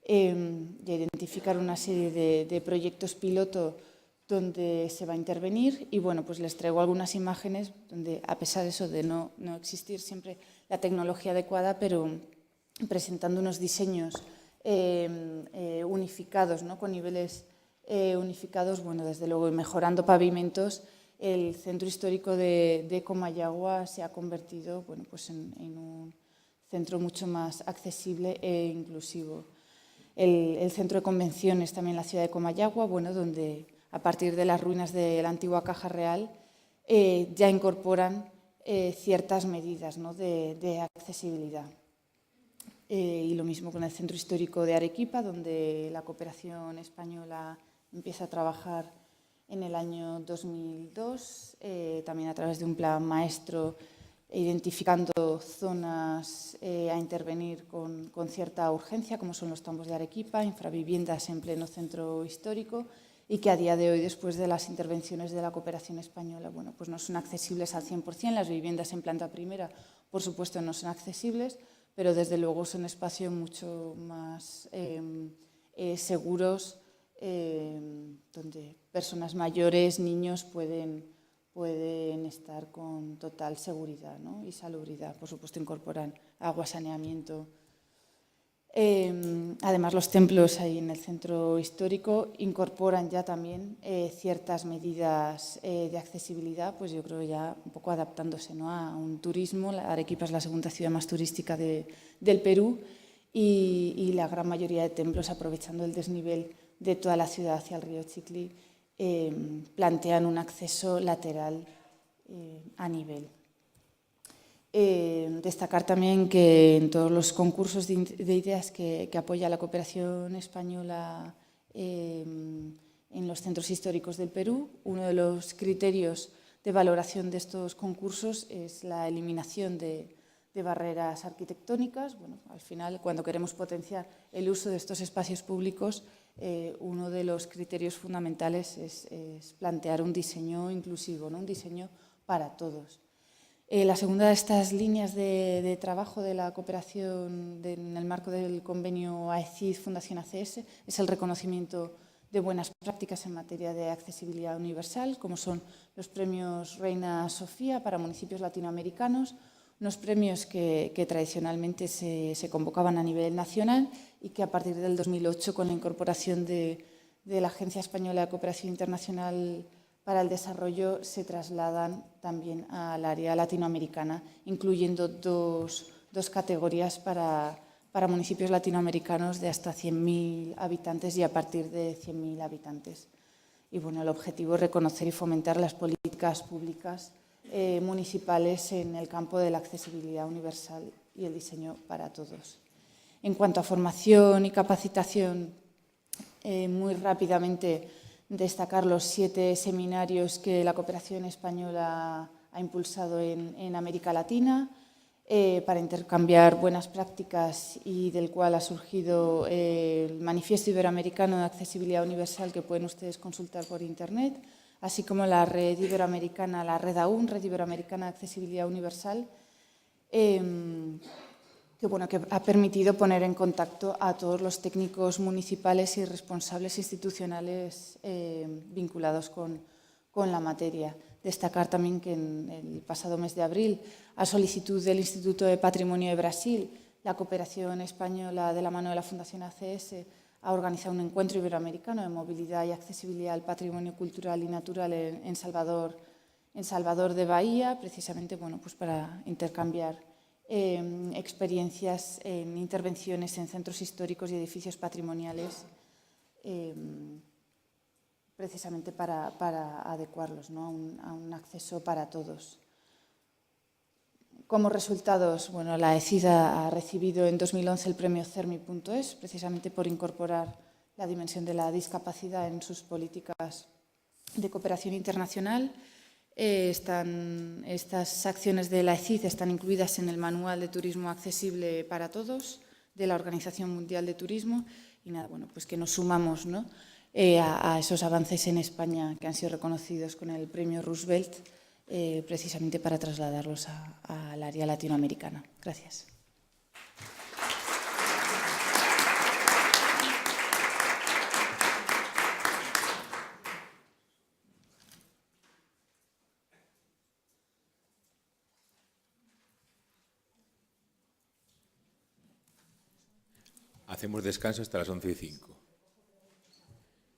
D: y a identificar una serie de proyectos piloto donde se va a intervenir. Y bueno, pues les traigo algunas imágenes donde, a pesar de eso, de no existir siempre la tecnología adecuada, pero presentando unos diseños unificados, ¿no?, con niveles unificados, bueno, desde luego, y mejorando pavimentos, el centro histórico de Comayagua se ha convertido, bueno, pues en un centro mucho más accesible e inclusivo. El centro de convenciones también en la ciudad de Comayagua, bueno, donde a partir de las ruinas de la antigua Caja Real ya incorporan ciertas medidas, ¿no?, de accesibilidad. Y lo mismo con el centro histórico de Arequipa, donde la cooperación española empieza a trabajar en el año 2002, también a través de un plan maestro, identificando zonas a intervenir con cierta urgencia, como son los tambos de Arequipa, infraviviendas en pleno centro histórico, y que a día de hoy, después de las intervenciones de la cooperación española, bueno, pues no son accesibles al 100%. Las viviendas en planta primera, por supuesto, no son accesibles, pero desde luego son espacios mucho más seguros, donde personas mayores, niños pueden estar con total seguridad, ¿no?, y salubridad. Por supuesto, incorporan agua, saneamiento. Además, los templos ahí en el centro histórico incorporan ya también ciertas medidas de accesibilidad, pues yo creo ya un poco adaptándose, ¿no?, a un turismo. Arequipa es la segunda ciudad más turística del Perú y la gran mayoría de templos, aprovechando el desnivel de toda la ciudad hacia el río Chiclí, plantean un acceso lateral a nivel. Destacar también que en todos los concursos de ideas que apoya la cooperación española en los centros históricos del Perú, uno de los criterios de valoración de estos concursos es la eliminación de barreras arquitectónicas. Bueno, al final, cuando queremos potenciar el uso de estos espacios públicos, uno de los criterios fundamentales es plantear un diseño inclusivo, ¿no?, un diseño para todos. La segunda de estas líneas de trabajo de la cooperación en el marco del convenio AECID Fundación ACS es el reconocimiento de buenas prácticas en materia de accesibilidad universal, como son los premios Reina Sofía para municipios latinoamericanos, unos premios que tradicionalmente se convocaban a nivel nacional y que a partir del 2008, con la incorporación de la Agencia Española de Cooperación Internacional para el Desarrollo, se trasladan también al área latinoamericana, incluyendo dos categorías para municipios latinoamericanos de hasta 100.000 habitantes y a partir de 100.000 habitantes. Y bueno, el objetivo es reconocer y fomentar las políticas públicas municipales en el campo de la accesibilidad universal y el diseño para todos. En cuanto a formación y capacitación, muy rápidamente destacar los 7 seminarios que la cooperación española ha impulsado en América Latina para intercambiar buenas prácticas y del cual ha surgido el Manifiesto Iberoamericano de Accesibilidad Universal que pueden ustedes consultar por Internet, así como la Red Iberoamericana, la Red AUN, Red Iberoamericana de Accesibilidad Universal, que ha permitido poner en contacto a todos los técnicos municipales y responsables institucionales vinculados con la materia. Destacar también que en el pasado mes de abril, a solicitud del Instituto de Patrimonio de Brasil, la cooperación española de la mano de la Fundación ACS ha organizado un encuentro iberoamericano de movilidad y accesibilidad al patrimonio cultural y natural en Salvador de Bahía, precisamente pues para intercambiar experiencias en intervenciones en centros históricos y edificios patrimoniales, precisamente para adecuarlos, ¿no?, a un acceso para todos. Como resultados, la AECID ha recibido en 2011 el premio CERMI.es, precisamente por incorporar la dimensión de la discapacidad en sus políticas de cooperación internacional. Estas acciones de la AECID están incluidas en el Manual de Turismo Accesible para Todos de la Organización Mundial de Turismo y pues que nos sumamos, ¿no?, a esos avances en España que han sido reconocidos con el premio Roosevelt, precisamente para trasladarlos al área latinoamericana. Gracias.
B: Hacemos descanso hasta las 11:05.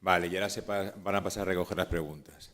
B: Vale, y ahora van a pasar a recoger las preguntas.